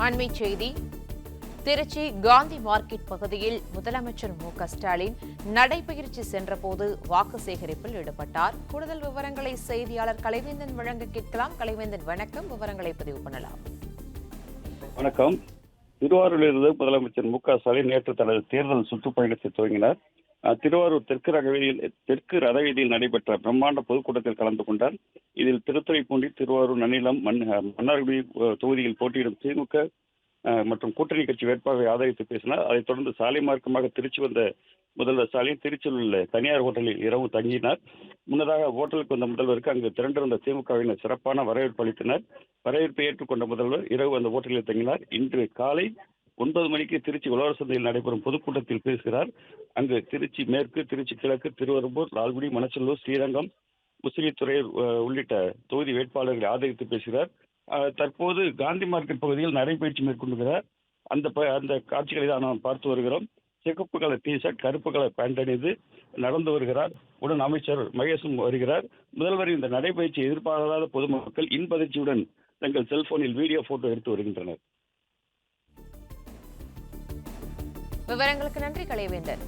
அண்மைச் செய்தி. திருச்சி காந்தி மார்க்கெட் பகுதியில் முதலமைச்சர் ஸ்டாலின் நடைபயிற்சி சென்றபோது வாக்கு சேகரிப்பில் ஈடுபட்டார். கூடுதல் விவரங்களை செய்தியாளர் கலைவேந்தன் வழங்க கேட்கலாம். கலைவேந்தன், வணக்கம். விவரங்களை பதிவு பண்ணலாம். வணக்கம். திருவாரூரிலிருந்து முதலமைச்சர் ஸ்டாலின் நேற்று தனது தேர்தல் சுற்றுப்பயணத்தை துவங்கினார். திருவாரூர் தெற்கு ரத வீதியில் நடைபெற்ற பிரம்மாண்ட பொதுக்கூட்டத்தில் கலந்து கொண்டார். இதில் திருத்துறைப்பூண்டி, திருவாரூர், நன்னிலம், மன்னார்குடி தொகுதியில் போட்டியிடும் திமுக மற்றும் கூட்டணி கட்சி வேட்பாளரை ஆதரித்து பேசினார். அதைத் தொடர்ந்து சாலை மார்க்கமாக திருச்சி வந்த முதல்வர் ஸ்டாலின் திருச்சியில் உள்ள தனியார் ஹோட்டலில் இரவு தங்கினார். முன்னதாக ஹோட்டலுக்கு வந்த முதல்வருக்கு அங்கு திரண்டிருந்த திமுகவினர் சிறப்பான வரவேற்பு அளித்தனர். வரவேற்பை ஏற்றுக்கொண்ட முதல்வர் இரவு அந்த ஹோட்டலில் தங்கினார். இன்று காலை 9 மணிக்கு திருச்சி உழவர் சந்தையில் நடைபெறும் பொதுக்கூட்டத்தில் பேசுகிறார். அங்கு திருச்சி மேற்கு, திருச்சி கிழக்கு, திருவெரும்பூர், லால்குடி, மணச்சநல்லூர், ஸ்ரீரங்கம், முசிறித்துறை உள்ளிட்ட தொகுதி வேட்பாளர்களை ஆதரித்து பேசுகிறார். தற்போது காந்தி மார்க்கெட் பகுதியில் நடைபயிற்சி மேற்கொண்டுகிறார். அந்த காட்சிகளை தான் நாம் பார்த்து வருகிறோம். சிகப்பு கலர் டிஷர்ட், கருப்பு கலர் பேண்ட் அணிந்து நடந்து வருகிறார். உடன் அமைச்சர் மகேஷும் வருகிறார். முதல்வர் இந்த நடைபயிற்சி எதிர்பாராத பொதுமக்கள் இன்பதிர்ச்சியுடன் தங்கள் செல்போனில் வீடியோ போட்டோ எடுத்து வருகின்றனர். விவரங்களுக்கு நன்றி கலைவேந்தன்.